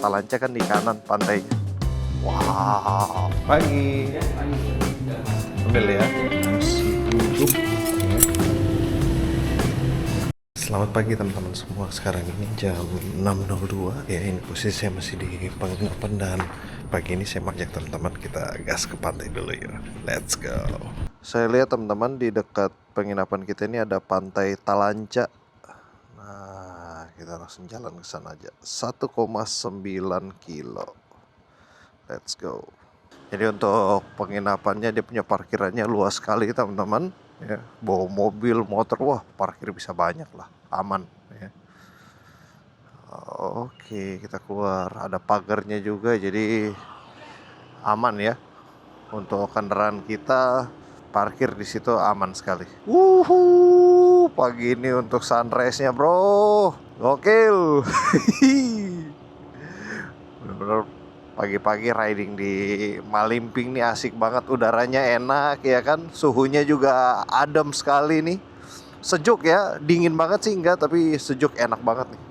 Talanca kan di kanan pantainya. Wow, pagi. Ambil ya. Masih duduk. Selamat pagi teman-teman semua. Sekarang ini jam 6.02 ya. Ini posisi saya masih di penginapan dan pagi ini saya mengajak teman-teman kita gas ke pantai dulu ya. Let's go. Saya lihat teman-teman di dekat penginapan kita ini ada pantai Talanca. Nah, kita langsung jalan ke sana aja. 1,9 kilo. Let's go. Jadi untuk penginapannya dia punya parkirannya luas sekali teman-teman ya. Bawa mobil, motor, wah parkir bisa banyak lah, aman ya. Oke, kita keluar. Ada pagarnya juga jadi aman ya. Untuk kendaraan kita parkir di situ aman sekali. Pagi ini untuk sunrise-nya, bro. Gokil. Bener-bener pagi-pagi riding di Malimping nih asik banget. Udaranya enak ya kan. Suhunya juga adem sekali nih. Sejuk ya, dingin banget sih enggak, tapi sejuk enak banget nih.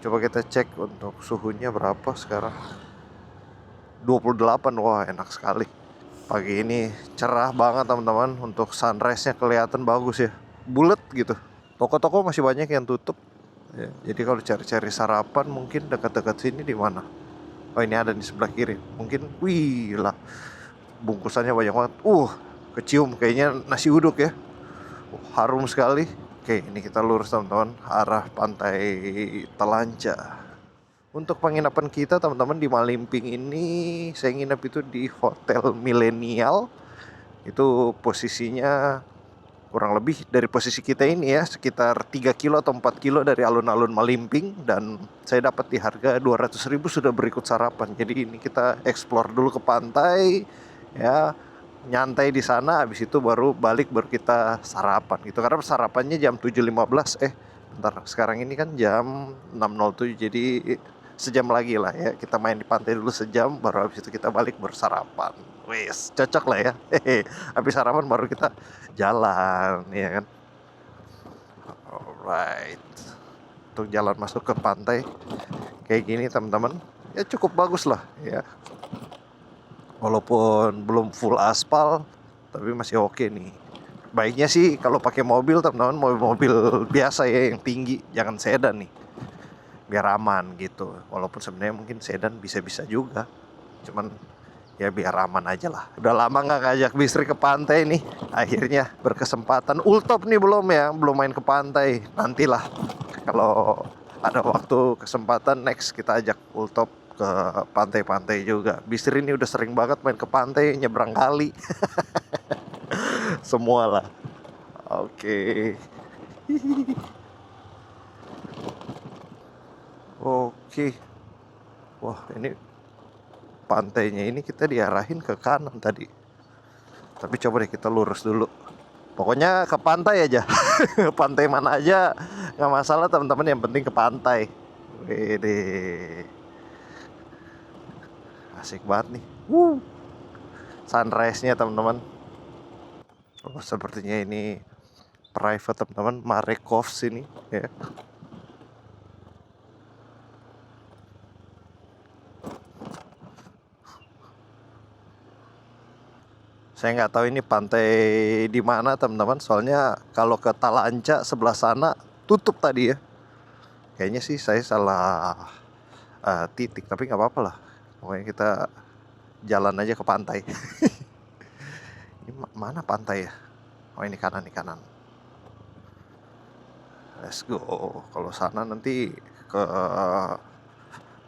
Coba kita cek untuk suhunya berapa sekarang. 28, wah enak sekali. Pagi ini cerah banget teman-teman. Untuk sunrise-nya kelihatan bagus ya. Bulat gitu. Toko-toko masih banyak yang tutup. Ya, jadi kalau cari-cari sarapan mungkin dekat-dekat sini di mana? Oh ini ada di sebelah kiri. Mungkin, wih lah, bungkusannya banyak banget. Kecium kayaknya nasi uduk ya. Harum sekali. Oke, ini kita lurus teman-teman arah pantai Talanca. Untuk penginapan kita teman-teman di Malimping ini, saya nginep itu di Hotel Millennial. Itu posisinya kurang lebih dari posisi kita ini ya, sekitar 3 kilo atau 4 kilo dari alun-alun Malimping. Dan saya dapat di harga 200.000 sudah berikut sarapan. Jadi ini kita explore dulu ke pantai ya, nyantai di sana, habis itu baru balik, baru kita sarapan gitu. Karena sarapannya jam 7.15. Bentar, sekarang ini kan jam 6.07, jadi sejam lagi lah ya. Kita main di pantai dulu sejam, baru habis itu kita balik bersarapan. Wes, cocok lah ya. Habis sarapan baru kita jalan ya kan. Alright. Untuk jalan masuk ke pantai kayak gini teman-teman, ya cukup bagus lah ya. Walaupun belum full aspal, tapi masih oke nih. Baiknya sih kalau pakai mobil teman-teman, mobil biasa ya yang tinggi, jangan sedan nih. Biar aman gitu. Walaupun sebenarnya mungkin sedan bisa-bisa juga. Cuman ya biar aman aja lah. Udah lama nggak ngajak Bisri ke pantai nih. Akhirnya berkesempatan. Ultop nih belum ya, belum main ke pantai. Nantilah kalau ada waktu kesempatan next kita ajak Ultop ke pantai-pantai juga. Bisri ini udah sering banget main ke pantai, nyebrang kali. Semua lah. Oke. Oke. Wah, ini pantainya ini kita diarahin ke kanan tadi. Tapi coba deh kita lurus dulu. Pokoknya ke pantai aja. Pantai mana aja nggak masalah teman-teman, yang penting ke pantai. Wede. Asik banget nih. Sunrise-nya teman-teman. Sepertinya ini private teman-teman, Marekovs ini ya. Saya nggak tahu ini pantai di mana teman-teman. Soalnya kalau ke Talanca sebelah sana tutup tadi ya. Kayaknya sih saya salah titik, tapi nggak apa-apa lah. Pokoknya kita jalan aja ke pantai. Ini mana pantai ya? Oh ini kanan, Let's go. Kalau sana nanti ke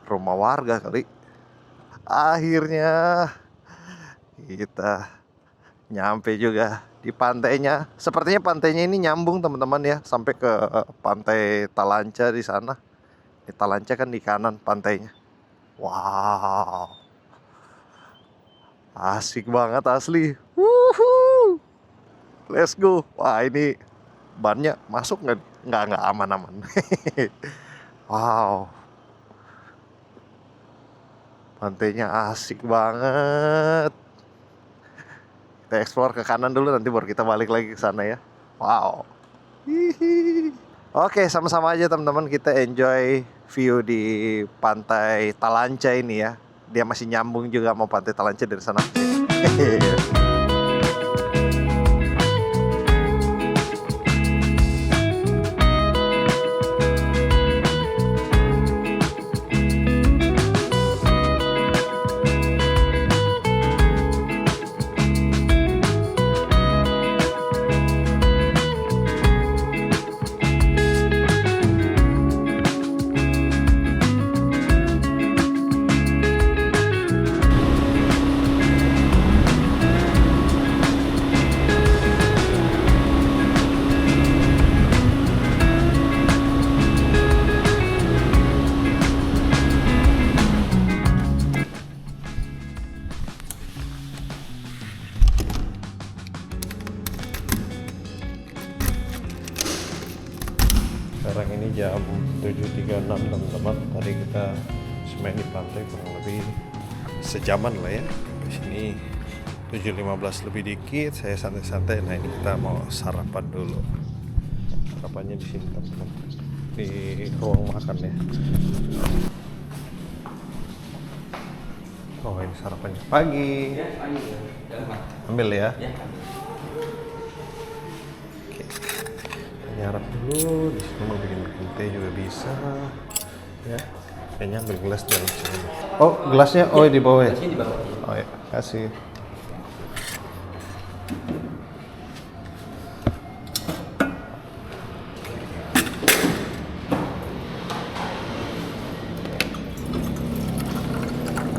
rumah warga kali. Akhirnya kita nyampe juga di pantainya. Sepertinya pantainya ini nyambung teman-teman ya, sampai ke pantai Talanca di sana. Di Talanca kan di kanan pantainya. Wow, asik banget asli. Woohoo, let's go. Wah ini bannya masuk nggak? Nggak aman. Wow, pantainya asik banget. Kita explore ke kanan dulu, nanti baru kita balik lagi ke sana ya. Wow. Hihi. Oke, sama-sama aja teman-teman, kita enjoy view di pantai Talanca ini ya. Dia masih nyambung juga mau pantai Talanca dari sana. Sekarang ini jam 7.36 teman-teman. Tadi kita main di pantai kurang lebih sejaman lah ya. Di sini 7.15 lebih dikit. Saya santai-santai. Nah ini kita mau sarapan dulu. Sarapannya di sini teman-teman. Di ruang makan ya. Oh ini sarapannya pagi. Ya, pagi. Ambil ya. Ya. Nyarap dulu, di sini mau bikin teh juga bisa ya. Kayaknya ambil gelas dari sini. Oh gelasnya, oh di bawah ya? Gelasnya di bawah. Oh ya, kasih.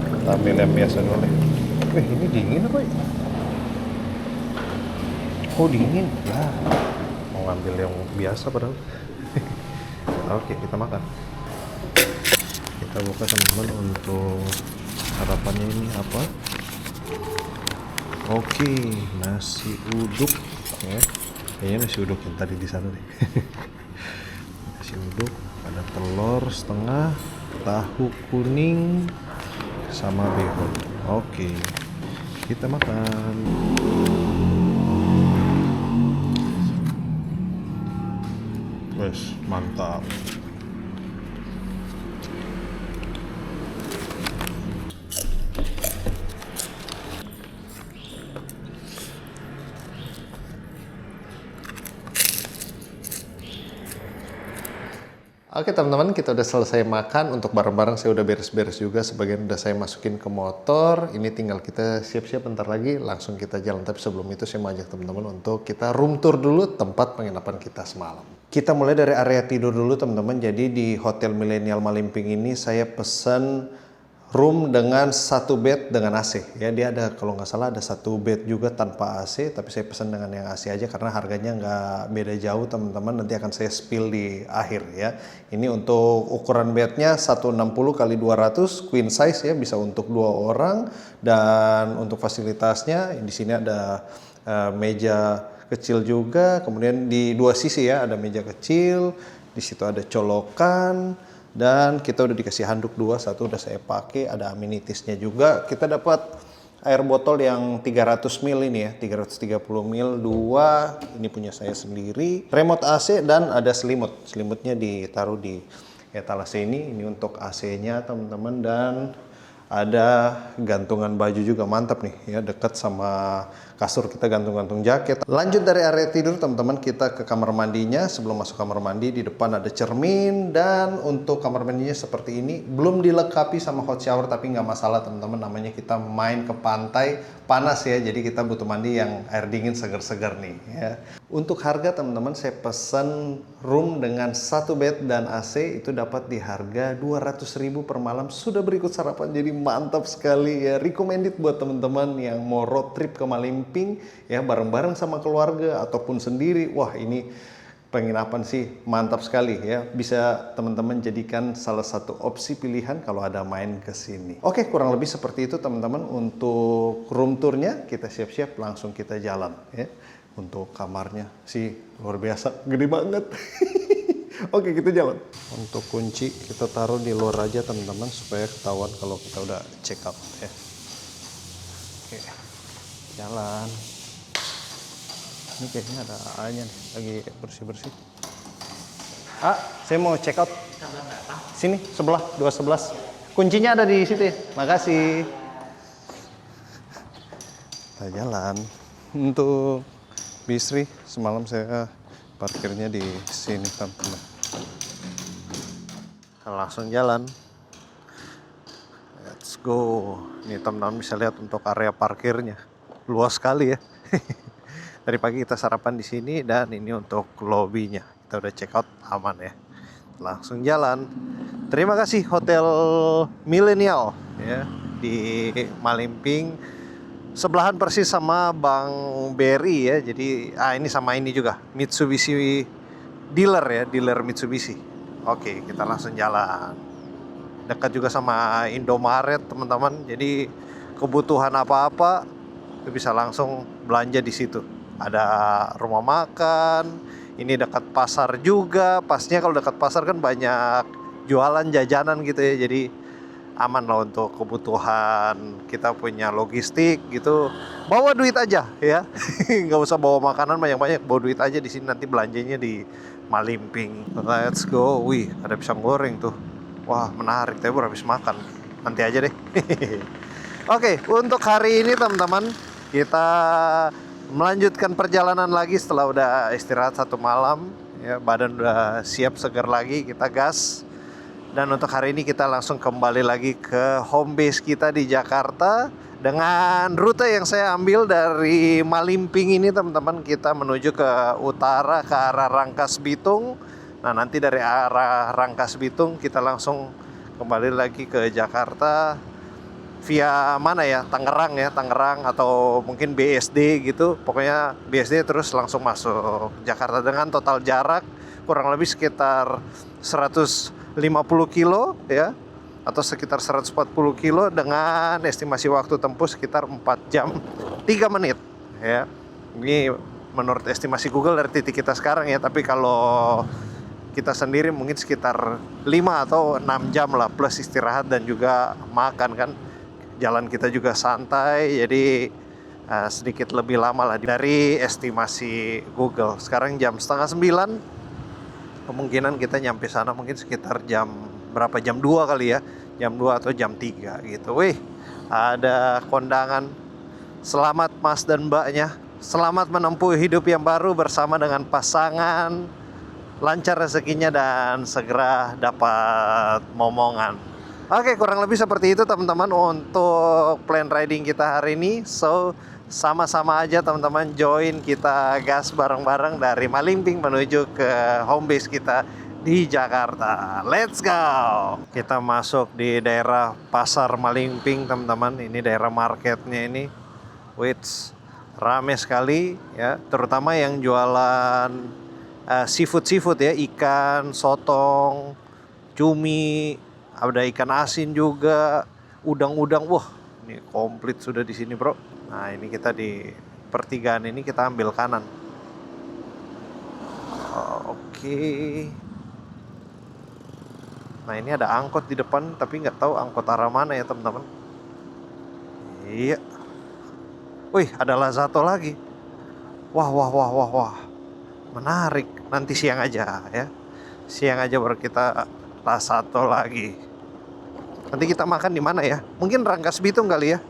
Kita ambil yang biasa dulu nih. Ini dingin apa ya? Oh dingin ya. Ngambil yang biasa padahal. Oke, kita makan. Kita buka teman-teman untuk sarapannya ini apa? Oke, nasi uduk ya. Kayaknya nasi uduk yang tadi di sana deh. Nasi uduk, ada telur setengah, tahu kuning sama bihun. Oke. Kita makan. Wes, mantap. Oke teman-teman, kita udah selesai makan. Untuk barang-barang saya udah beres-beres juga. Sebagian udah saya masukin ke motor. Ini tinggal kita siap-siap bentar lagi langsung kita jalan. Tapi sebelum itu saya mau ajak teman-teman untuk kita room tour dulu tempat penginapan kita semalam. Kita mulai dari area tidur dulu teman-teman. Jadi di Hotel Millennial Malimping ini saya pesen room dengan satu bed dengan AC ya. Dia ada, kalau nggak salah ada satu bed juga tanpa AC, tapi saya pesan dengan yang AC aja karena harganya nggak beda jauh teman-teman. Nanti akan saya spill di akhir ya. Ini untuk ukuran bednya 160 x 200 queen size ya, bisa untuk 2 orang. Dan untuk fasilitasnya di sini ada meja kecil juga, kemudian di dua sisi ya ada meja kecil, di situ ada colokan. Dan kita udah dikasih handuk 2, satu udah saya pakai, ada amenitisnya juga. Kita dapat air botol yang 300 ml ini ya, 330 ml 2, ini punya saya sendiri. Remote AC dan ada selimut. Selimutnya ditaruh di etalase ini untuk AC-nya teman-teman. Dan ada gantungan baju juga, mantap nih ya, dekat sama kasur kita gantung-gantung jaket. Lanjut dari area tidur teman-teman, kita ke kamar mandinya. Sebelum masuk kamar mandi, di depan ada cermin. Dan untuk kamar mandinya seperti ini, belum dilengkapi sama hot shower, tapi nggak masalah teman-teman, namanya kita main ke pantai panas ya, jadi kita butuh mandi yang air dingin segar-segar nih ya. Untuk harga teman-teman, saya pesan room dengan satu bed dan AC itu dapat di harga 200.000 per malam, sudah berikut sarapan, jadi mantap sekali ya. Recommended buat teman-teman yang mau road trip ke Malimping ya, bareng-bareng sama keluarga ataupun sendiri. Wah ini penginapan sih mantap sekali ya, bisa teman-teman jadikan salah satu opsi pilihan kalau ada main ke sini. Oke, kurang lebih seperti itu teman-teman untuk room tournya. Kita siap-siap langsung kita jalan ya. Untuk kamarnya sih luar biasa, gede banget. Oke, kita jalan. Untuk kunci kita taruh di luar aja teman-teman supaya ketahuan kalau kita udah check out ya. Oke, jalan. Ini kayaknya ada A-nya nih, lagi bersih-bersih. Saya mau check out. Sini, sebelah, 211. Kuncinya ada di situ ya. Makasih. Kita jalan. Untuk Bisri, semalam saya parkirnya di sini, teman-teman. Langsung jalan. Let's go. Ini teman-teman bisa lihat untuk area parkirnya. Luas sekali ya. Dari pagi kita sarapan di sini dan ini untuk lobbynya. Kita udah check out aman ya. Langsung jalan. Terima kasih Hotel Millennial ya di Malimping. Sebelahan persis sama Bang Berry ya. Jadi ini sama ini juga Mitsubishi dealer ya, dealer Mitsubishi. Oke, kita langsung jalan. Dekat juga sama Indomaret teman-teman. Jadi kebutuhan apa-apa itu bisa langsung belanja di situ. Ada rumah makan, ini dekat pasar juga. Pasnya kalau dekat pasar kan banyak jualan jajanan gitu ya. Jadi aman lah untuk kebutuhan kita punya logistik gitu. Bawa duit aja ya. Nggak usah bawa makanan banyak-banyak, bawa duit aja di sini, nanti belanjanya di Malimping. Let's go. Wih, ada pisang goreng tuh. Wah, menarik. Tapi baru habis makan. Nanti aja deh. Oke, untuk hari ini teman-teman kita melanjutkan perjalanan lagi setelah udah istirahat 1 malam ya, badan udah siap segar lagi, kita gas. Dan untuk hari ini kita langsung kembali lagi ke home base kita di Jakarta dengan rute yang saya ambil dari Malimping ini teman-teman. Kita menuju ke utara ke arah Rangkas Bitung. Nah, nanti dari arah Rangkas Bitung kita langsung kembali lagi ke Jakarta via mana ya, Tangerang atau mungkin BSD gitu. Pokoknya BSD terus langsung masuk Jakarta dengan total jarak kurang lebih sekitar 150 kilo ya, atau sekitar 140 kilo dengan estimasi waktu tempuh sekitar 4 jam 3 menit ya. Ini menurut estimasi Google dari titik kita sekarang ya, tapi kalau kita sendiri mungkin sekitar 5 atau 6 jam lah plus istirahat dan juga makan kan. Jalan kita juga santai, jadi sedikit lebih lama lah dari estimasi Google. Sekarang jam 8:30, kemungkinan kita nyampe sana mungkin sekitar jam berapa, jam 2 kali ya, jam 2 atau jam 3 gitu. Wih, ada kondangan. Selamat Mas dan Mbaknya, selamat menempuh hidup yang baru bersama dengan pasangan, lancar rezekinya dan segera dapat momongan. Oke, kurang lebih seperti itu teman-teman untuk plan riding kita hari ini. So, sama-sama aja teman-teman, join kita gas bareng-bareng dari Malimping menuju ke home base kita di Jakarta. Let's go! Kita masuk di daerah Pasar Malimping teman-teman. Ini daerah marketnya ini. Which rame sekali ya, terutama yang jualan seafood ya, ikan, sotong, cumi, ada ikan asin juga, udang-udang. Wah, ini komplit sudah di sini, bro. Nah, ini kita di pertigaan ini kita ambil kanan. Oke. Nah, ini ada angkot di depan, tapi nggak tahu angkot arah mana ya, teman-teman. Iya. Wih, ada Lazato lagi. Wah. Menarik. Nanti siang aja ya. Siang aja baru kita Lazato lagi. Nanti kita makan di mana ya? Mungkin Rangkas Bitung kali ya.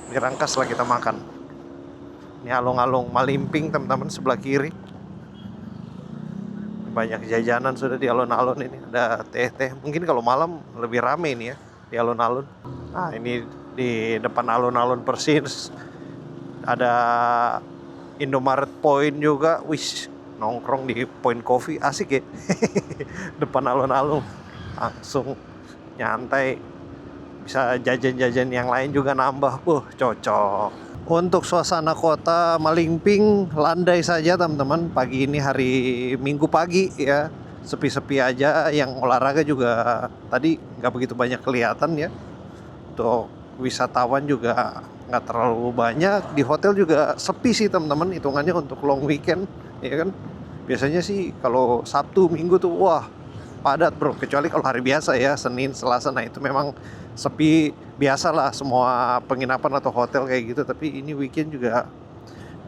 Di Rangkas lah kita makan. Ini alung-alung Malimping teman-teman sebelah kiri. Banyak jajanan sudah di alun-alun ini. Ada teh-teh. Mungkin kalau malam lebih rame ini ya di alun-alun. Nah, ini di depan alun-alun persis. Ada Indomaret Point juga. Wih, nongkrong di Point Coffee asik ya. Depan alun-alun. Langsung nyantai, bisa jajan-jajan yang lain juga nambah. Cocok. Untuk suasana kota Malimping landai saja teman-teman. Pagi ini hari Minggu pagi ya, sepi-sepi aja. Yang olahraga juga tadi nggak begitu banyak kelihatan ya. Untuk wisatawan juga nggak terlalu banyak. Di hotel juga sepi sih teman-teman, hitungannya untuk long weekend ya kan. Biasanya sih kalau Sabtu Minggu tuh wah padat bro, kecuali kalau hari biasa ya, Senin, Selasa, nah itu memang sepi biasa lah semua penginapan atau hotel kayak gitu. Tapi ini weekend juga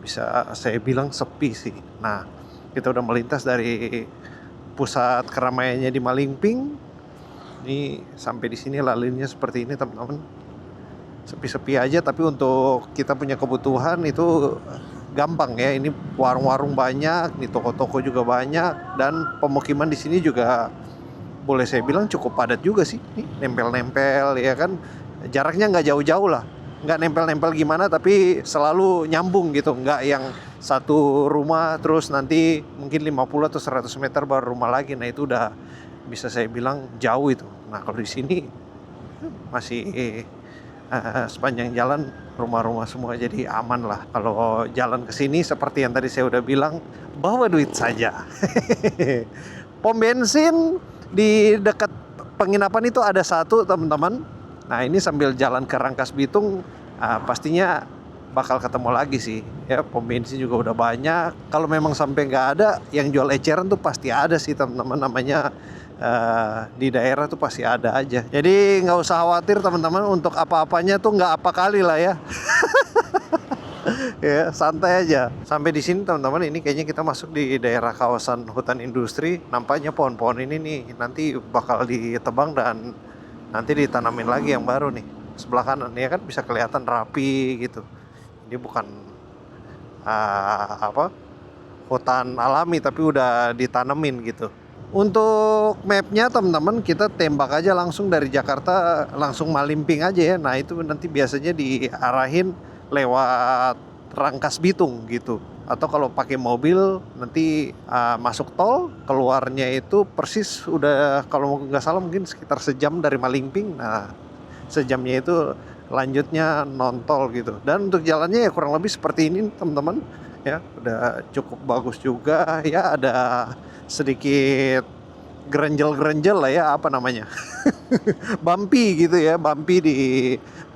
bisa saya bilang sepi sih. Nah, kita udah melintas dari pusat keramaiannya di Malingping. Ini sampai di sini lalunya seperti ini teman-teman. Sepi-sepi aja, tapi untuk kita punya kebutuhan itu gampang ya. Ini warung-warung banyak, nih toko-toko juga banyak, dan pemukiman di sini juga boleh saya bilang cukup padat juga sih. Nih nempel-nempel ya kan. Jaraknya nggak jauh-jauh lah. Nggak nempel-nempel gimana, tapi selalu nyambung gitu. Nggak yang satu rumah terus nanti mungkin 50 atau 100 meter baru rumah lagi. Nah itu udah bisa saya bilang jauh itu. Nah kalau di sini masih sepanjang jalan rumah-rumah semua, jadi aman lah. Kalau jalan ke sini seperti yang tadi saya udah bilang, bawa duit saja. Pom bensin di dekat penginapan itu ada satu teman-teman. Nah ini sambil jalan ke Rangkas Bitung, pastinya bakal ketemu lagi sih. Ya pom bensin juga udah banyak. Kalau memang sampai nggak ada, yang jual eceran tuh pasti ada sih teman-teman. Namanya di daerah tuh pasti ada aja. Jadi nggak usah khawatir teman-teman, untuk apa-apanya tuh nggak apa kali lah ya. Ya santai aja. Sampai di sini teman-teman, ini kayaknya kita masuk di daerah kawasan hutan industri. Nampaknya pohon-pohon ini nih nanti bakal ditebang dan nanti ditanamin lagi yang baru nih. Sebelah kanan ya kan bisa kelihatan rapi gitu. Ini bukan hutan alami, tapi udah ditanemin gitu. Untuk mapnya teman-teman, kita tembak aja langsung dari Jakarta, langsung Malingping aja ya. Nah itu nanti biasanya diarahin lewat Rangkas Bitung gitu. Atau kalau pakai mobil nanti masuk tol, keluarnya itu persis udah, kalau nggak salah mungkin sekitar sejam dari Malingping. Nah sejamnya itu lanjutnya non tol gitu. Dan untuk jalannya ya kurang lebih seperti ini teman-teman ya. Udah cukup bagus juga ya, ada sedikit gerenjel-gerenjel lah ya, apa namanya, bumpy gitu ya, bumpy di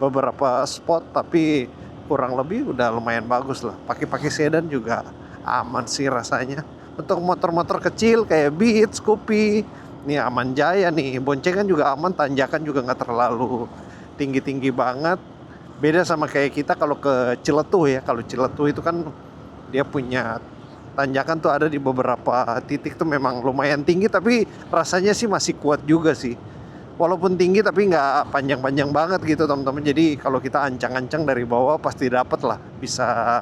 beberapa spot, tapi kurang lebih udah lumayan bagus lah. Pakai sedan juga aman sih rasanya. Untuk motor-motor kecil kayak Beat, Scoopy, ini aman jaya nih. Boncengan juga aman, tanjakan juga nggak terlalu tinggi-tinggi banget. Beda sama kayak kita kalau ke Ciletuh ya. Kalau Ciletuh itu kan dia punya tanjakan tuh ada di beberapa titik tuh memang lumayan tinggi, tapi rasanya sih masih kuat juga sih. Walaupun tinggi tapi nggak panjang-panjang banget gitu teman-teman. Jadi kalau kita ancang-ancang dari bawah pasti dapet lah, bisa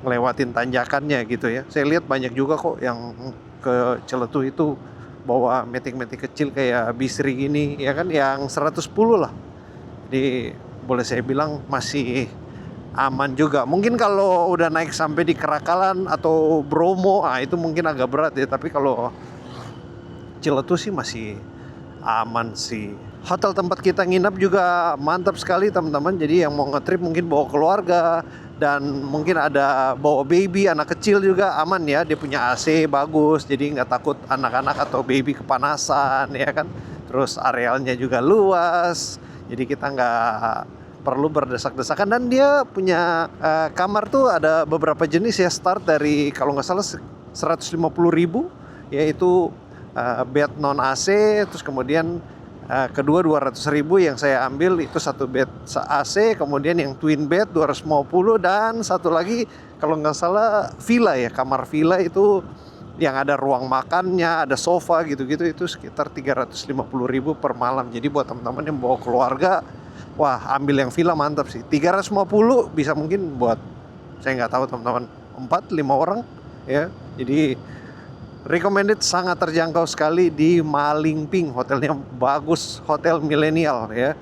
ngelewatin tanjakannya gitu ya. Saya lihat banyak juga kok yang ke Ciletuh itu bawa metik-metik kecil kayak Bisri gini ya kan, yang 110 lah. Jadi boleh saya bilang masih aman juga. Mungkin kalau udah naik sampai di Kerakalan atau Bromo, itu mungkin agak berat ya. Tapi kalau Ciletuh sih masih aman sih. Hotel tempat kita nginap juga mantap sekali teman-teman. Jadi yang mau ngetrip mungkin bawa keluarga dan mungkin ada bawa baby, anak kecil juga aman ya. Dia punya AC bagus, jadi nggak takut anak-anak atau baby kepanasan ya kan. Terus arealnya juga luas, jadi kita nggak perlu berdesak-desakan. Dan dia punya kamar tuh ada beberapa jenis ya, start dari kalau nggak salah 150.000, yaitu bed non AC, terus kemudian kedua 200.000 yang saya ambil itu satu bed AC, kemudian yang twin bed 250, dan satu lagi kalau nggak salah villa ya, kamar villa itu yang ada ruang makannya, ada sofa gitu-gitu, itu sekitar 350.000 per malam. Jadi buat teman-teman yang bawa keluarga, wah ambil yang villa mantap sih. 350 bisa mungkin buat, saya nggak tahu teman-teman, 4-5 orang ya. Jadi recommended, sangat terjangkau sekali di Malingping. Hotelnya bagus, hotel milenial ya,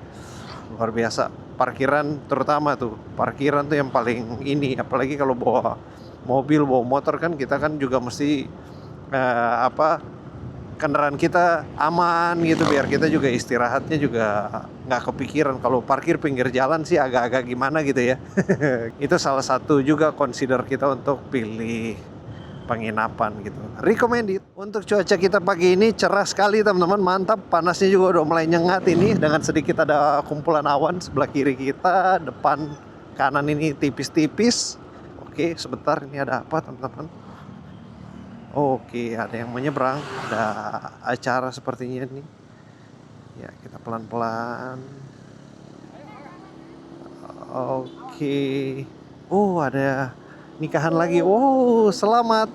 luar biasa. Parkiran terutama tuh, parkiran tuh yang paling ini. Apalagi kalau bawa mobil, bawa motor kan, kita kan juga mesti kendaraan kita aman gitu, biar kita juga istirahatnya juga nggak kepikiran. Kalau parkir pinggir jalan sih agak-agak gimana gitu ya. Itu salah satu juga consider kita untuk pilih penginapan gitu. Recommended. Untuk cuaca kita pagi ini cerah sekali teman-teman, mantap. Panasnya juga udah mulai nyengat ini, dengan sedikit ada kumpulan awan sebelah kiri kita, depan kanan ini tipis-tipis. Oke, sebentar, ini ada apa teman-teman? Oke, ada yang menyeberang, ada acara sepertinya nih. Ya, kita pelan-pelan. Oke. Oh, ada nikahan lagi. Oh, selamat.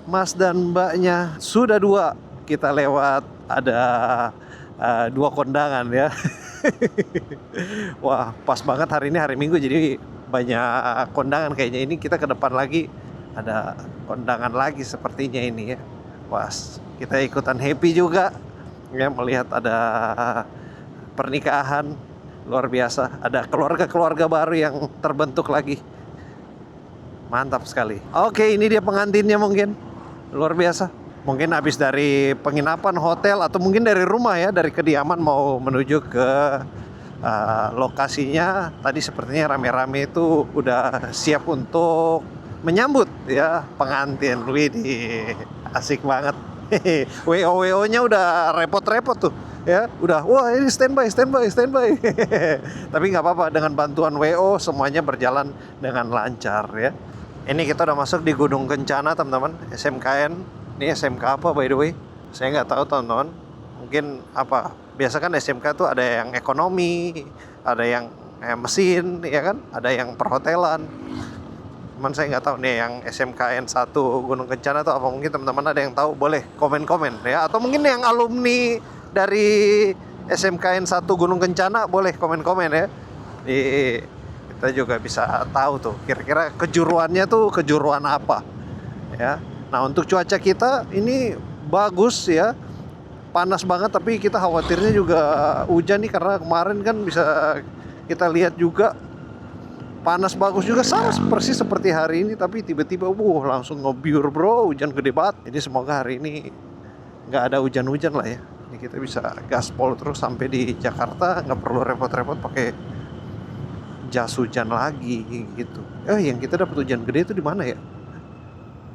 Mas dan mbaknya sudah 2. Kita lewat ada 2 kondangan ya. Wah, pas banget hari ini hari Minggu, jadi banyak kondangan kayaknya. Ini kita ke depan lagi ada kondangan lagi sepertinya ini ya. Wah, kita ikutan happy juga ya melihat ada pernikahan luar biasa. Ada keluarga-keluarga baru yang terbentuk lagi. Mantap sekali. Oke, ini dia pengantinnya mungkin. Luar biasa. Mungkin habis dari penginapan hotel atau mungkin dari rumah ya, dari kediaman mau menuju ke lokasinya. Tadi sepertinya rame-rame itu udah siap untuk menyambut ya pengantin. Widih, asik banget. WO-nya udah repot-repot tuh ya, udah wah ini standby. Tapi nggak apa-apa, dengan bantuan WO semuanya berjalan dengan lancar ya. Ini kita udah masuk di Gunung Kencana teman-teman, SMKN. Ini SMK apa by the way? Saya nggak tahu teman-teman. Mungkin apa? Biasa kan SMK tuh ada yang ekonomi, ada yang mesin, ya kan? Ada yang perhotelan. Cuman saya nggak tahu nih yang SMKN 1 Gunung Kencana tuh apa. Mungkin teman-teman ada yang tahu, boleh komen-komen ya. Atau mungkin yang alumni dari SMKN 1 Gunung Kencana boleh komen-komen ya. Kita juga bisa tahu tuh kira-kira kejuruannya tuh kejuruan apa ya. Nah, untuk cuaca kita ini bagus ya, panas banget, tapi kita khawatirnya juga hujan nih karena kemarin kan bisa kita lihat juga panas bagus juga, sama persis seperti hari ini, tapi tiba-tiba langsung ngebiur bro, hujan gede banget. Jadi semoga hari ini nggak ada hujan-hujan lah ya. Ini kita bisa gaspol terus sampai di Jakarta, nggak perlu repot-repot pakai jas hujan lagi gitu. Yang kita dapat hujan gede itu di mana ya?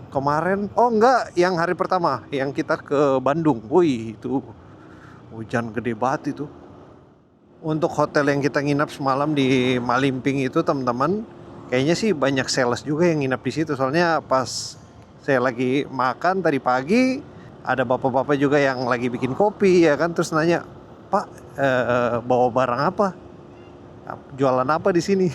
Kemarin, enggak, yang hari pertama yang kita ke Bandung. Wih, itu hujan gede banget itu. Untuk hotel yang kita nginap semalam di Malimping itu teman-teman, kayaknya sih banyak sales juga yang nginap di situ. Soalnya pas saya lagi makan tadi pagi, ada bapak-bapak juga yang lagi bikin kopi ya kan, terus nanya, "Pak, bawa barang apa? Jualan apa di sini?"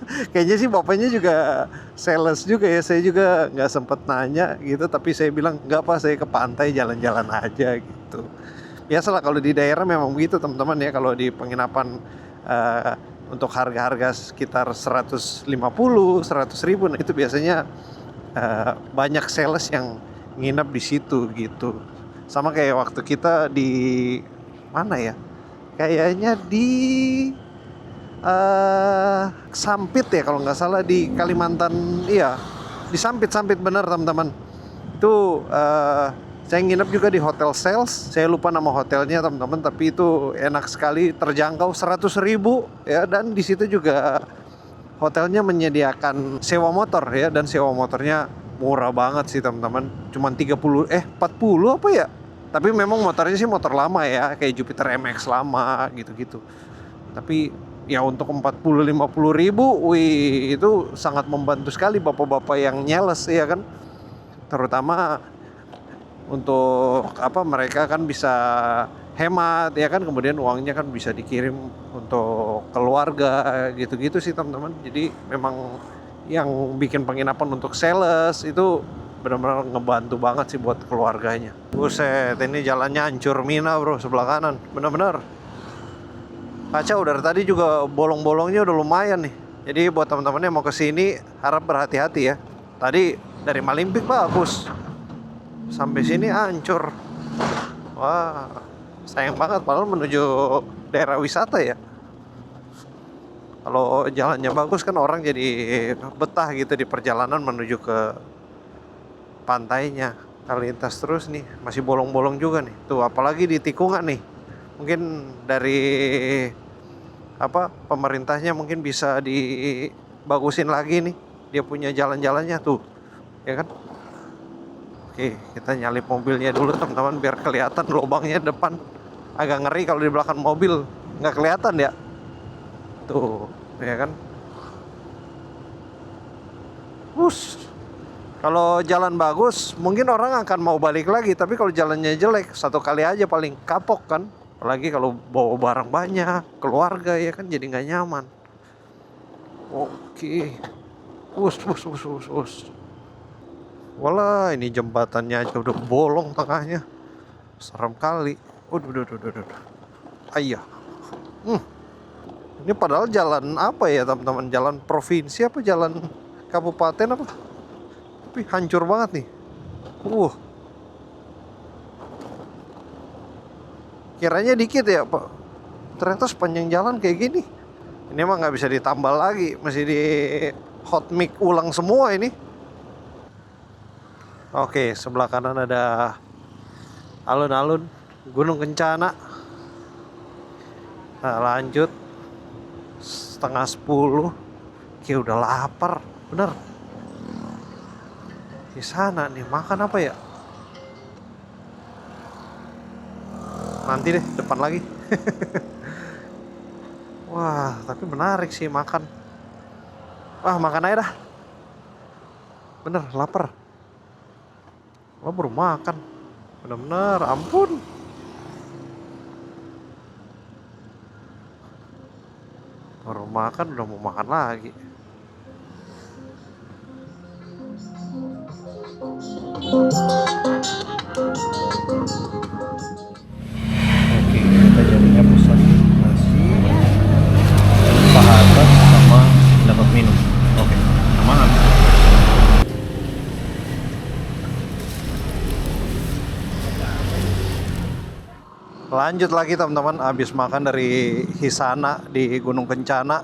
Kayaknya sih bapaknya juga sales juga ya. Saya juga nggak sempet nanya gitu, tapi saya bilang nggak Pak, saya ke pantai jalan-jalan aja gitu. Biasalah kalau di daerah memang begitu teman-teman ya. Kalau di penginapan untuk harga-harga sekitar 150, 100 ribu, nah itu biasanya banyak sales yang nginap di situ gitu. Sama kayak waktu kita di mana ya? Kayaknya di Sampit ya kalau nggak salah, di Kalimantan. Iya, di Sampit benar teman-teman. Itu saya nginep juga di Hotel Sales. Saya lupa nama hotelnya teman-teman, tapi itu enak sekali, terjangkau 100 ribu ya. Dan di situ juga hotelnya menyediakan sewa motor ya, dan sewa motornya murah banget sih teman-teman. Cuman 40 apa ya? Tapi memang motornya sih motor lama ya, kayak Jupiter MX lama gitu-gitu. Tapi ya untuk 40-50 ribu, wih, itu sangat membantu sekali bapak-bapak yang nyales ya kan. Terutama untuk mereka kan bisa hemat ya kan, kemudian uangnya kan bisa dikirim untuk keluarga gitu-gitu sih teman-teman. Jadi memang yang bikin penginapan untuk sales itu benar-benar ngebantu banget sih buat keluarganya. Buset, ini jalannya hancur mina bro, sebelah kanan benar-benar kaca udah tadi juga bolong-bolongnya udah lumayan nih. Jadi buat teman-teman yang mau kesini harap berhati-hati ya. Tadi dari Malimping bagus, sampai sini hancur. Wah, sayang banget, padahal menuju daerah wisata ya. Kalau jalannya bagus kan orang jadi betah gitu di perjalanan menuju ke pantainya. Lintas terus nih, masih bolong-bolong juga nih. Tuh apalagi di tikungan nih. Mungkin dari pemerintahnya mungkin bisa dibagusin lagi nih, dia punya jalan-jalannya tuh ya kan. Oke, kita nyalip mobilnya dulu teman-teman biar kelihatan lubangnya depan. Agak ngeri kalau di belakang mobil nggak kelihatan ya tuh ya kan. Kalau jalan bagus mungkin orang akan mau balik lagi, tapi kalau jalannya jelek satu kali aja paling kapok kan. Apalagi kalau bawa barang banyak, keluarga ya kan, jadi nggak nyaman. Oke. Walah, ini jembatannya aja udah bolong tengahnya. Serem kali. Udah. Ayah. Ini padahal jalan apa ya teman-teman? Jalan provinsi apa jalan kabupaten apa? Tapi hancur banget nih. Kiranya dikit ya Pak. Ternyata sepanjang jalan kayak gini. Ini emang nggak bisa ditambal lagi. Masih di hot mix ulang semua ini. Oke, sebelah kanan ada alun-alun Gunung Kencana. Nah, lanjut 9:30. Kayak udah lapar, bener. Di sana nih makan apa ya? Nanti deh, depan lagi. Wah, tapi menarik sih makan. Wah, makan aja dah. Bener, lapar. Lo baru makan. Bener-bener, ampun. Baru makan udah mau makan lagi. Oke, kita jadinya pesan nasi, paha atas sama dapat minum. Oke, aman. Lanjut lagi teman-teman, habis makan dari Hisana di Gunung Kencana.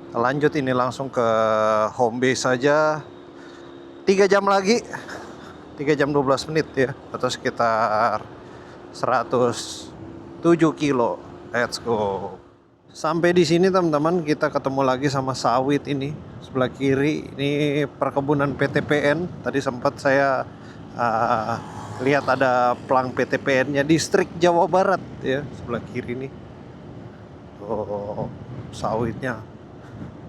Lanjut ini langsung ke home base saja. 3 jam lagi, 3 jam 12 menit ya, atau sekitar 107 kilo. Let's go. Sampai di sini teman-teman, kita ketemu lagi sama sawit ini sebelah kiri. Ini perkebunan PTPN. Tadi sempat saya lihat ada pelang PTPN-nya distrik Jawa Barat ya, sebelah kiri nih. Oh, sawitnya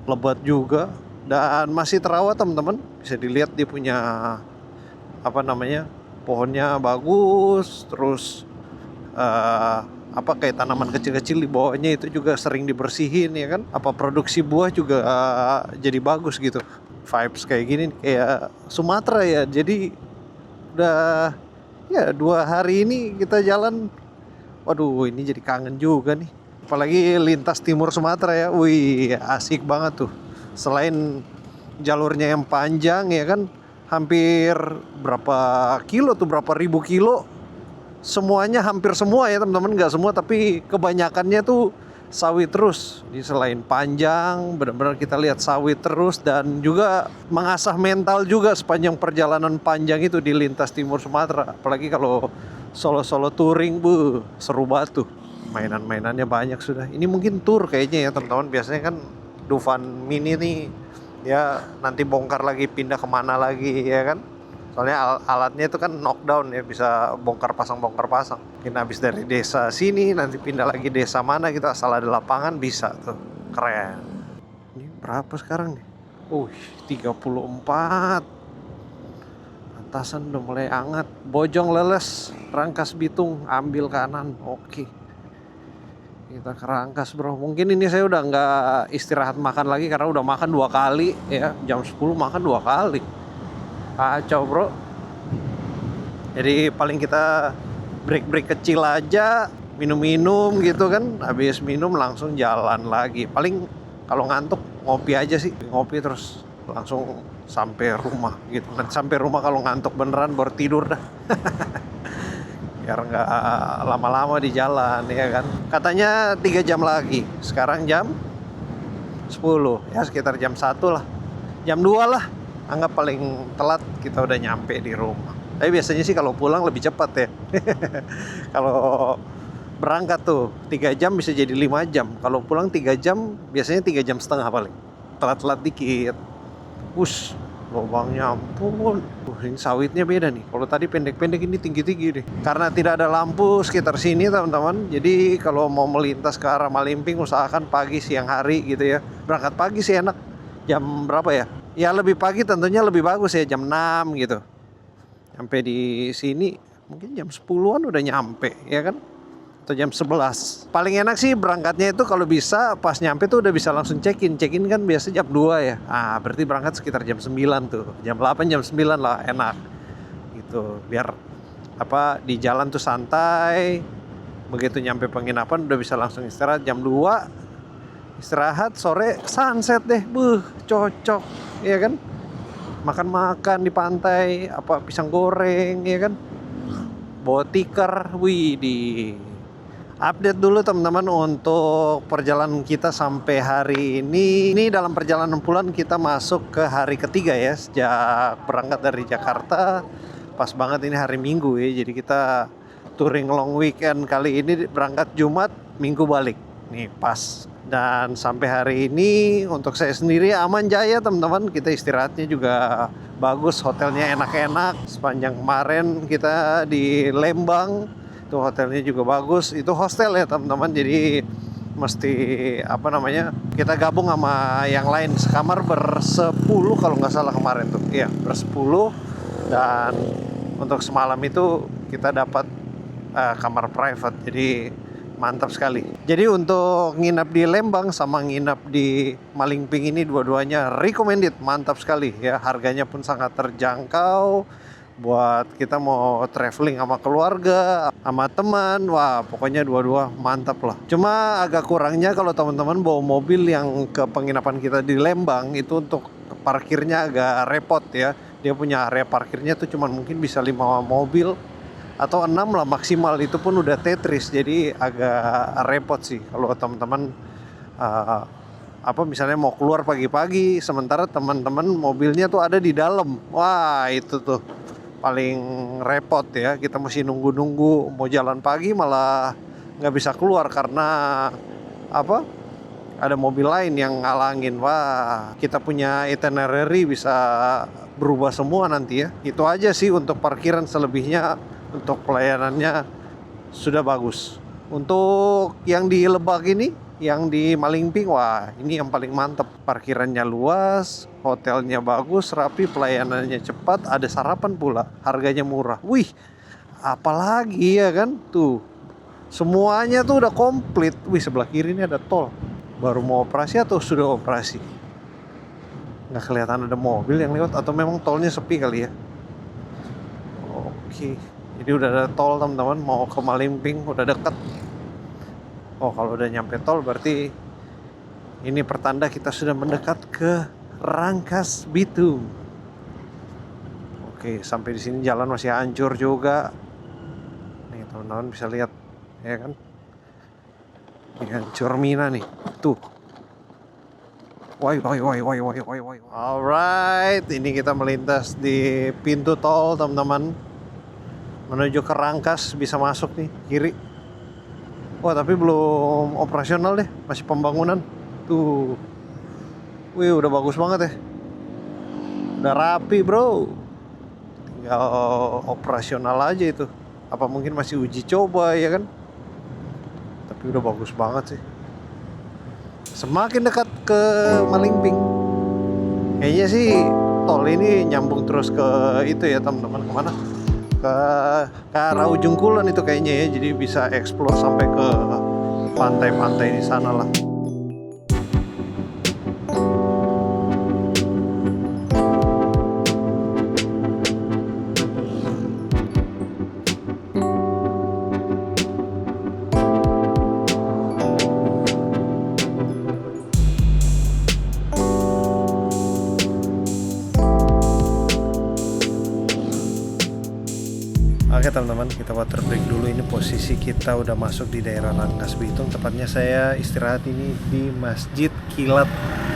lebat juga dan masih terawat teman-teman. Bisa dilihat dia punya pohonnya bagus, terus kayak tanaman kecil-kecil di bawahnya itu juga sering dibersihin ya kan. Produksi buah juga jadi bagus gitu. Vibes kayak gini kayak Sumatera ya. Jadi udah ya 2 hari ini kita jalan. Waduh, ini jadi kangen juga nih. Apalagi lintas timur Sumatera ya. Wih, asik banget tuh. Selain jalurnya yang panjang ya kan, hampir berapa ribu kilo. Semuanya hampir semua ya teman-teman, nggak semua tapi kebanyakannya tuh sawit terus. Di selain panjang, benar-benar kita lihat sawit terus dan juga mengasah mental juga sepanjang perjalanan panjang itu di lintas timur Sumatera. Apalagi kalau solo-solo touring, seru banget tuh. Mainan-mainannya banyak sudah. Ini mungkin tour kayaknya ya teman-teman. Biasanya kan Dufan Mini nih ya nanti bongkar lagi, pindah kemana lagi ya kan. Soalnya alatnya itu kan knockdown ya, bisa bongkar pasang. Mungkin habis dari desa sini nanti pindah lagi desa mana gitu, asal ada lapangan bisa tuh. Keren. Ini berapa sekarang nih? 34. Atasan udah mulai hangat. Bojong Leles, Rangkas Bitung, ambil kanan. Oke. Kita ke Rangkas bro. Mungkin ini saya udah nggak istirahat makan lagi karena udah makan 2 kali ya. Jam 10 makan 2 kali. Kacau bro. Jadi paling kita break kecil aja, minum-minum gitu kan. Habis minum langsung jalan lagi. Paling kalau ngantuk ngopi aja sih. Ngopi terus langsung sampai rumah gitu. Nanti sampai rumah kalau ngantuk beneran baru tidur dah. Biar nggak lama-lama di jalan ya kan. Katanya 3 jam lagi. Sekarang jam 10 ya, sekitar jam 1 lah. Jam 2 lah. Anggap paling telat kita udah nyampe di rumah. Tapi biasanya sih kalau pulang lebih cepat ya. Kalau berangkat tuh 3 jam bisa jadi 5 jam. Kalau pulang 3 jam biasanya 3 jam setengah paling. Telat-telat dikit. Lubangnya ampun. Ini sawitnya beda nih. Kalau tadi pendek-pendek, ini tinggi-tinggi nih. Karena tidak ada lampu sekitar sini teman-teman. Jadi kalau mau melintas ke arah Malimping usahakan pagi siang hari gitu ya. Berangkat pagi sih enak. Jam berapa ya? Ya lebih pagi tentunya lebih bagus ya, jam 6 gitu. Sampai di sini mungkin jam 10-an udah nyampe ya kan. atau jam 11. Paling enak sih berangkatnya itu kalau bisa pas nyampe tuh udah bisa langsung check-in. Check-in kan biasa jam 2 ya. Berarti berangkat sekitar jam 9 tuh. Jam 8, jam 9 lah enak. Gitu. Biar di jalan tuh santai. Begitu nyampe penginapan udah bisa langsung istirahat jam 2. Istirahat sore sunset deh. Cocok. Iya kan? Makan-makan di pantai, pisang goreng, ya kan? Bawa tikar, di update dulu teman-teman untuk perjalanan kita sampai hari ini. Ini dalam perjalanan pulang kita masuk ke hari ketiga ya sejak berangkat dari Jakarta. Pas banget ini hari Minggu ya, jadi kita touring long weekend kali ini berangkat Jumat, Minggu balik. Nih pas. Dan sampai hari ini untuk saya sendiri aman jaya teman-teman. Kita istirahatnya juga bagus, hotelnya enak-enak. Sepanjang kemarin kita di Lembang, itu hotelnya juga bagus. Itu hostel ya teman-teman, jadi mesti kita gabung sama yang lain. Sekamar bersepuluh kalau nggak salah kemarin tuh. Iya, bersepuluh. Dan untuk semalam itu kita dapat kamar private, jadi mantap sekali. Jadi untuk nginap di Lembang sama nginap di Malingping ini dua-duanya recommended, mantap sekali ya. Harganya pun sangat terjangkau buat kita mau traveling sama keluarga, sama teman. Wah, pokoknya dua-dua mantap lah. Cuma agak kurangnya kalau teman-teman bawa mobil yang ke penginapan kita di Lembang itu untuk parkirnya agak repot ya. Dia punya area parkirnya tuh cuma mungkin bisa 5 mobil atau 6 lah maksimal, itu pun udah Tetris, jadi agak repot sih kalau teman-teman misalnya mau keluar pagi-pagi sementara teman-teman mobilnya tuh ada di dalam. Wah, itu tuh paling repot ya, kita mesti nunggu-nunggu mau jalan pagi malah nggak bisa keluar karena ada mobil lain yang ngalangin. Wah, kita punya itinerary bisa berubah semua nanti ya. Itu aja sih untuk parkiran, selebihnya untuk pelayanannya sudah bagus. Untuk yang di Lebak ini, yang di Malingping, wah ini yang paling mantap. Parkirannya luas, hotelnya bagus, rapi, pelayanannya cepat, ada sarapan pula, harganya murah. Wih, apalagi ya kan tuh, semuanya tuh udah komplit. Wih, sebelah kiri ini ada tol. Baru mau operasi atau sudah operasi? Nggak kelihatan ada mobil yang lewat, atau memang tolnya sepi kali ya. Oke. Jadi udah ada tol teman-teman, mau ke Malingping udah deket. Oh, kalau udah nyampe tol berarti ini pertanda kita sudah mendekat ke Rangkas Bitung. Oke, sampai di sini jalan masih hancur juga. Nih teman-teman bisa lihat, ya kan? Ini hancur mina nih, tuh. Woi. Alright, ini kita melintas di pintu tol teman-teman. Menuju ke Rangkas, bisa masuk nih kiri. Wah, tapi belum operasional deh, masih pembangunan. Tuh. Wih, udah bagus banget ya. Udah rapi bro. Tinggal operasional aja itu. Apa mungkin masih uji coba ya kan. Tapi udah bagus banget sih. Semakin dekat ke Malingping. Kayaknya sih tol ini nyambung terus ke itu ya teman-teman, kemana? Ke arah ujung kulon itu kayaknya ya, jadi bisa explore sampai ke pantai-pantai di sana lah. Oke teman-teman, kita water break dulu. Ini posisi kita udah masuk di daerah Rangkas Bitung. Tepatnya saya istirahat ini di Masjid Kilat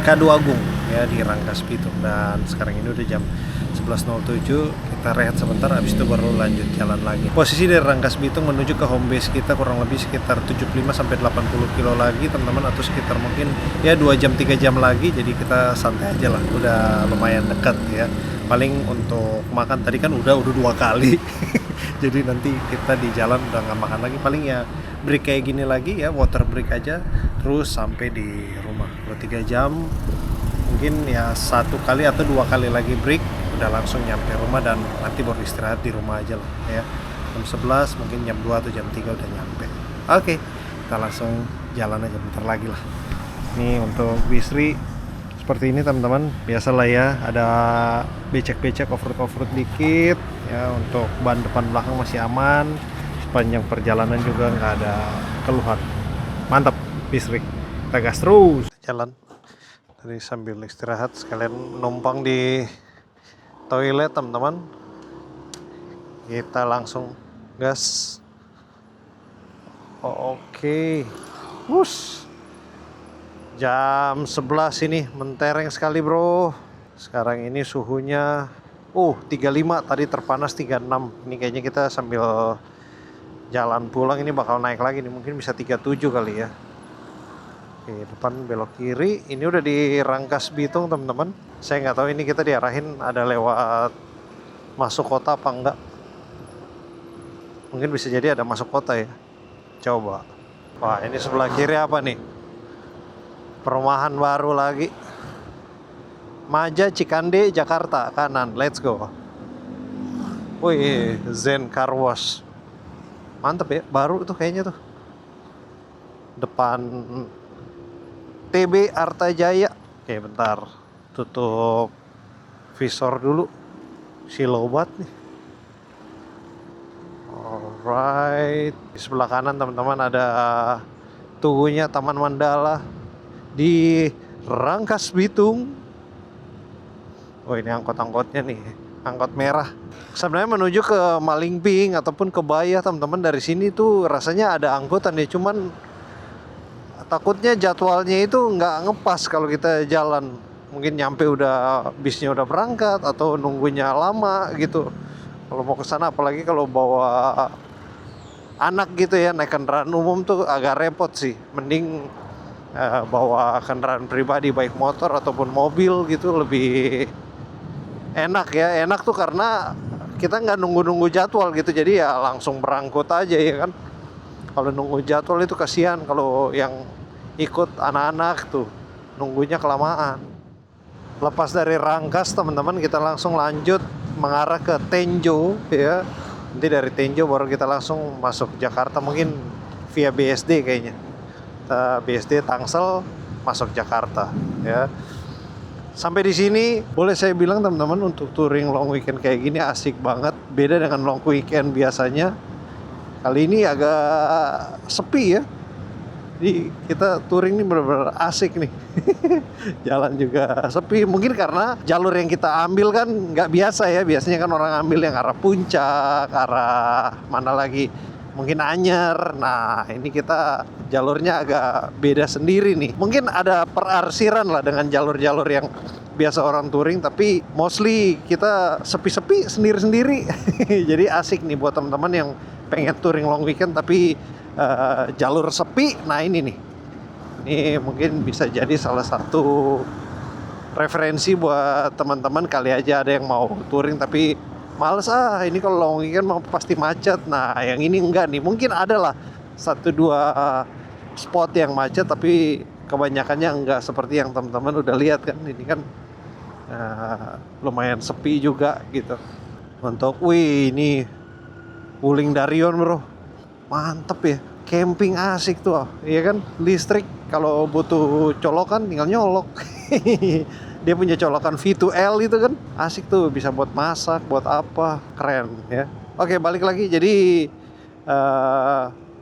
Kadu Agung ya, di Rangkas Bitung. Dan sekarang ini udah jam 11.07. Kita rehat sebentar, habis itu baru lanjut jalan lagi. Posisi dari Rangkas Bitung menuju ke home base kita kurang lebih sekitar 75-80 kilo lagi teman-teman, atau sekitar mungkin ya 2 jam 3 jam lagi. Jadi kita santai aja lah, udah lumayan dekat ya. Paling untuk makan tadi kan udah 2 kali. Jadi nanti kita di jalan udah nggak makan lagi, paling ya break kayak gini lagi ya, water break aja, terus sampai di rumah. Kalau 3 jam mungkin ya 1 kali atau 2 kali lagi break, udah langsung nyampe rumah dan nanti baru istirahat di rumah aja lah ya. Jam 11 mungkin jam 2 atau jam 3 udah nyampe. Oke, kita langsung jalan aja bentar lagi lah. Ini untuk Bisri seperti ini teman-teman, biasalah ya, ada becek-becek offroad dikit ya. Untuk ban depan belakang masih aman, sepanjang perjalanan juga nggak ada keluhan. Mantap Bisri, kita gas terus jalan. Tadi sambil istirahat sekalian numpang di toilet teman-teman, kita langsung gas. Oke, jam 11 ini mentereng sekali bro. Sekarang ini suhunya 35, tadi terpanas 36. Ini kayaknya kita sambil jalan pulang ini bakal naik lagi nih, mungkin bisa 37 kali ya. Oke, depan belok kiri. Ini udah di Rangkas Bitung teman-teman. Saya nggak tahu ini kita diarahin ada lewat masuk kota apa enggak. Mungkin bisa jadi ada masuk kota ya. Coba. Wah, ini sebelah kiri apa nih? Perumahan baru lagi. Maja Cikande Jakarta, kanan. Let's go. Wih, Zen Car Wash. Mantep ya, baru tuh kayaknya tuh. Depan TB Arta Jaya. Oke, bentar. Tutup visor dulu. Silobat nih. Alright, di sebelah kanan teman-teman ada tugunya Taman Mandala di Rangkas Bitung. Oh, ini angkot-angkotnya nih, angkot merah. Sebenarnya menuju ke Malingping ataupun ke Bayah teman-teman, dari sini tuh rasanya ada angkutan ya, cuman takutnya jadwalnya itu nggak ngepas kalau kita jalan. Mungkin nyampe udah bisnya udah berangkat atau nunggunya lama gitu. Kalau mau ke sana, apalagi kalau bawa anak gitu ya, naik kendaraan umum tuh agak repot sih. Mending bawa kendaraan pribadi, baik motor ataupun mobil gitu, lebih enak ya. Enak tuh karena kita nggak nunggu-nunggu jadwal gitu, jadi ya langsung berangkut aja ya kan. Kalau nunggu jadwal itu kasihan kalau yang ikut anak-anak tuh nunggunya kelamaan. Lepas dari Rangkas teman-teman, kita langsung lanjut mengarah ke Tenjo ya. Nanti dari Tenjo baru kita langsung masuk Jakarta, mungkin via BSD kayaknya. BSD Tangsel masuk Jakarta ya. Sampai di sini boleh saya bilang teman-teman, untuk touring long weekend kayak gini asik banget. Beda dengan long weekend biasanya. Kali ini agak sepi ya. Jadi kita touring ini benar-benar asik nih. Jalan juga sepi, mungkin karena jalur yang kita ambil kan nggak biasa ya. Biasanya kan orang ambil yang arah puncak, arah mana lagi, mungkin Anyer. Nah ini kita jalurnya agak beda sendiri nih. Mungkin ada perarsiran lah dengan jalur-jalur yang biasa orang touring, tapi mostly kita sepi-sepi sendiri-sendiri. Jadi asik nih buat teman-teman yang pengen touring long weekend tapi jalur sepi. Nah ini nih, ini mungkin bisa jadi salah satu referensi buat teman-teman. Kali aja ada yang mau touring tapi males, ini kalau long weekend mau pasti macet. Nah yang ini enggak nih, mungkin ada lah 1-2 spot yang macet, tapi kebanyakannya enggak seperti yang teman-teman udah lihat kan. Ini kan lumayan sepi juga gitu. Untuk ini Wuling Darion bro, mantep ya, camping asik tuh, iya kan, listrik. Kalau butuh colokan tinggal nyolok. Dia punya colokan V2L itu kan, asik tuh, bisa buat masak, buat apa, keren ya. Oke, balik lagi. Jadi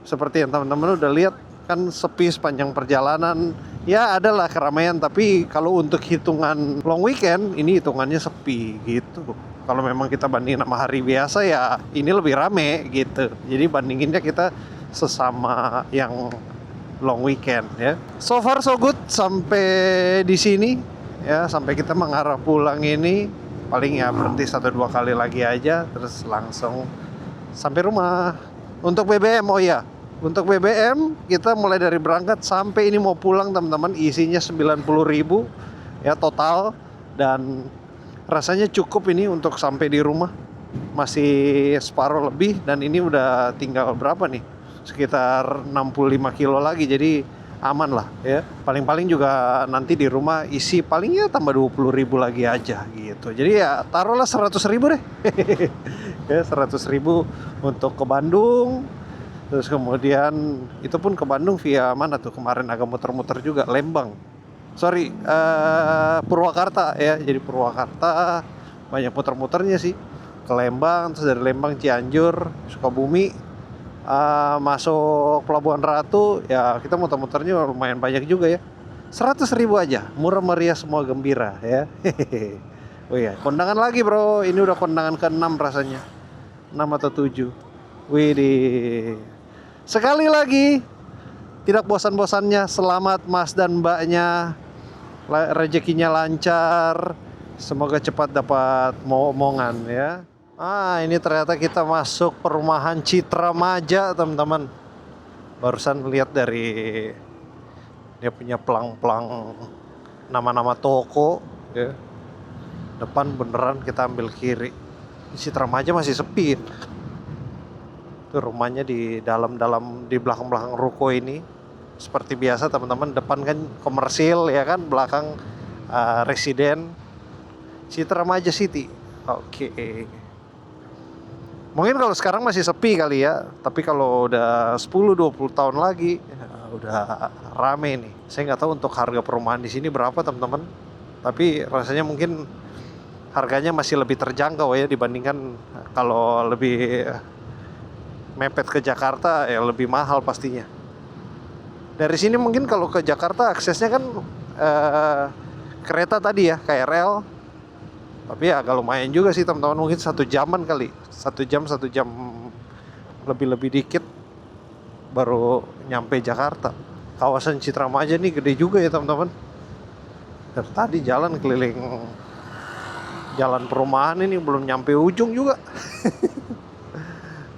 seperti yang teman-teman udah lihat kan, sepi sepanjang perjalanan. Ya adalah keramaian, tapi kalau untuk hitungan long weekend ini hitungannya sepi gitu. Kalau memang kita bandingin sama hari biasa ya ini lebih rame gitu. Jadi bandinginnya kita sesama yang long weekend ya. So far so good sampai di sini ya, sampai kita mengarah pulang ini paling ya berhenti 1-2 kali lagi aja terus langsung sampai rumah. Untuk BBM, oh ya, untuk BBM kita mulai dari berangkat sampai ini mau pulang teman-teman isinya 90.000 ya total, dan rasanya cukup ini untuk sampai di rumah. Masih separuh lebih, dan ini udah tinggal berapa nih, sekitar 65 kilo lagi, jadi aman lah ya. Paling-paling juga nanti di rumah isi paling ya tambah 20.000 lagi aja gitu. Jadi ya taruhlah 100.000 deh. Ya 100.000 untuk ke Bandung, Terus kemudian itu pun ke Bandung via mana tuh kemarin, agak muter-muter juga, Lembang. Sorry, Purwakarta ya. Jadi Purwakarta banyak muter-muternya sih. Ke Lembang, terus dari Lembang Cianjur, Sukabumi, masuk Pelabuhan Ratu. Ya kita muter-muternya lumayan banyak juga ya. 100.000 aja, murah meriah semua gembira ya. Hehehe. Oh iya, kondangan lagi bro. Ini udah kondangan ke-6 rasanya. 6 atau 7. Widih. Sekali lagi, tidak bosan-bosannya selamat mas dan mbaknya. Rezekinya lancar. Semoga cepat dapat omongan ya. Ini ternyata kita masuk perumahan Citra Maja, teman-teman. Barusan lihat dari dia punya pelang-pelang nama-nama toko ya. Depan beneran kita ambil kiri. Citra Maja masih sepi. Itu rumahnya di dalam-dalam, di belakang-belakang ruko ini. Seperti biasa teman-teman, depan kan komersil ya kan, belakang residen. Citra Maja City. Oke. Mungkin kalau sekarang masih sepi kali ya, tapi kalau udah 10-20 tahun lagi ya, udah rame nih. Saya nggak tahu untuk harga perumahan di sini berapa teman-teman, tapi rasanya mungkin harganya masih lebih terjangkau ya dibandingkan kalau lebih mepet ke Jakarta ya lebih mahal pastinya. Dari sini mungkin kalau ke Jakarta aksesnya kan kereta tadi ya, KRL. Tapi ya agak lumayan juga sih teman-teman, mungkin 1 jaman kali, 1 jam lebih dikit baru nyampe Jakarta. Kawasan Citra Maja nih gede juga ya teman-teman. Dari tadi jalan keliling jalan perumahan ini belum nyampe ujung juga.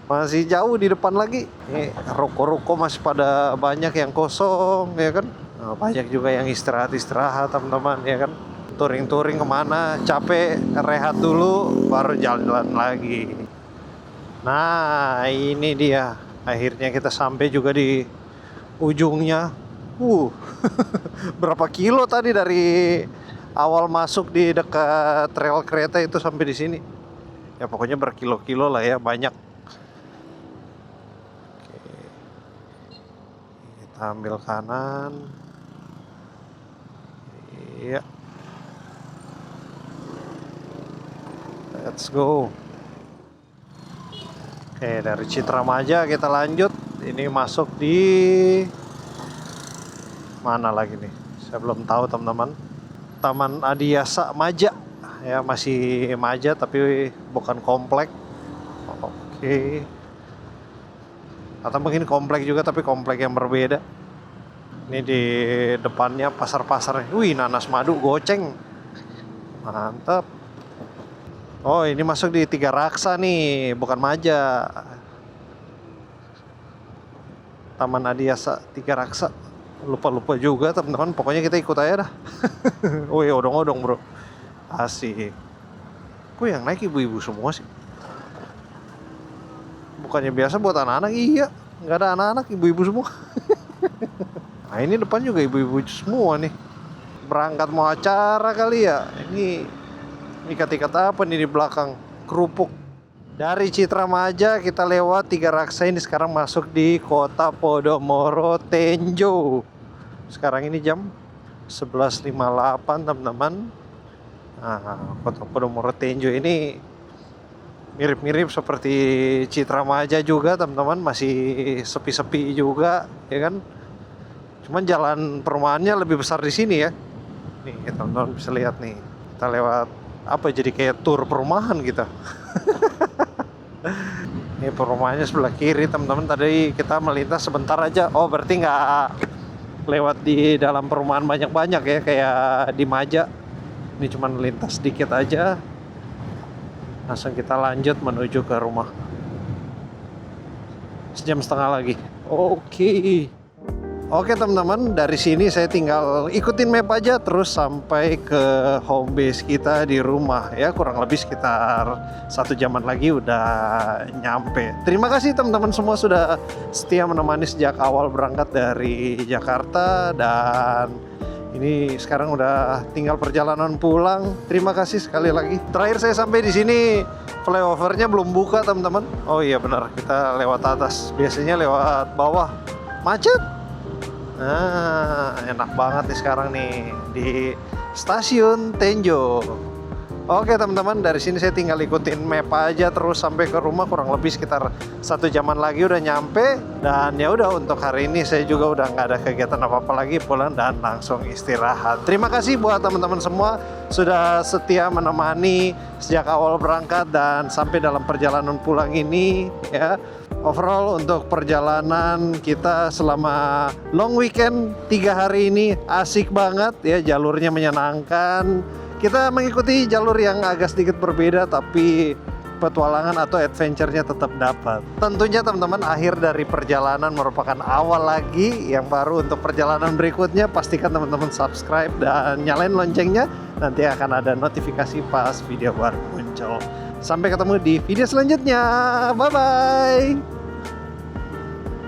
Masih jauh di depan lagi. Ini ruko-ruko masih pada banyak yang kosong ya kan. Banyak juga yang istirahat teman-teman ya kan. Touring-touring kemana, capek rehat dulu baru jalan lagi. Nah ini dia, akhirnya kita sampai juga di ujungnya. Berapa kilo tadi dari awal masuk di dekat rel kereta itu sampai di sini. Ya pokoknya berkilo-kilo lah ya, banyak. Oke. Kita ambil kanan. Iya. Let's go. Oke, dari Citra Maja kita lanjut. Ini masuk di mana lagi nih? Saya belum tahu teman-teman. Taman Adiasa Maja. Ya masih Maja tapi bukan komplek. Oke. Atau mungkin komplek juga tapi komplek yang berbeda. Ini di depannya pasar-pasar. Wih, nanas madu goceng. Mantap. Oh, ini masuk di Tiga Raksa nih, bukan Maja. Taman Adiasa Tiga Raksa. Lupa juga teman-teman, pokoknya kita ikut aja dah. Wih, odong-odong bro. Asik. Kok yang naik ibu-ibu semua sih? Bukannya biasa buat anak-anak? Iya, nggak ada anak-anak, ibu-ibu semua. Nah ini depan juga ibu-ibu semua nih. Berangkat mau acara kali ya. Ini ikat-ikat apa nih di belakang? Kerupuk. Dari Citra Maja kita lewat Tiga Raksa ini sekarang masuk di Kota Podomoro Tenjo. Sekarang ini jam 11.58 teman-teman. Nah, Kota Podomoro Tenjo ini mirip-mirip seperti Citra Maja juga teman-teman, masih sepi-sepi juga ya kan. Cuman jalan perumahannya lebih besar di sini ya. Nih teman-teman bisa lihat nih. Kita lewat apa jadi kayak tur perumahan kita. Ini perumahannya sebelah kiri teman-teman. Tadi kita melintas sebentar aja. Oh berarti nggak lewat di dalam perumahan banyak-banyak ya kayak di Maja. Ini cuma melintas sedikit aja. Langsung kita lanjut menuju ke rumah. 1,5 jam lagi. Oke teman-teman, dari sini saya tinggal ikutin map aja terus sampai ke home base kita di rumah ya, kurang lebih sekitar 1 jaman lagi udah nyampe. Terima kasih teman-teman semua sudah setia menemani sejak awal berangkat dari Jakarta, dan Ini sekarang udah tinggal perjalanan pulang. Terima kasih sekali lagi. Terakhir saya sampai di sini flyovernya belum buka, teman-teman. Oh iya benar, kita lewat atas. Biasanya lewat bawah. Macet. Nah, enak banget nih sekarang nih di stasiun Tenjo. Oke teman-teman, dari sini saya tinggal ikutin map aja terus sampai ke rumah, kurang lebih sekitar 1 jaman lagi udah nyampe. Dan ya udah, untuk hari ini saya juga udah nggak ada kegiatan apa-apa lagi, pulang dan langsung istirahat. Terima kasih buat teman-teman semua sudah setia menemani sejak awal berangkat dan sampai dalam perjalanan pulang ini ya. Overall untuk perjalanan kita selama long weekend 3 hari ini asik banget ya, jalurnya menyenangkan. Kita mengikuti jalur yang agak sedikit berbeda, tapi petualangan atau adventure-nya tetap dapat. Tentunya teman-teman, akhir dari perjalanan merupakan awal lagi yang baru untuk perjalanan berikutnya. Pastikan teman-teman subscribe dan nyalain loncengnya, nanti akan ada notifikasi pas video baru muncul. Sampai ketemu di video selanjutnya. Bye-bye.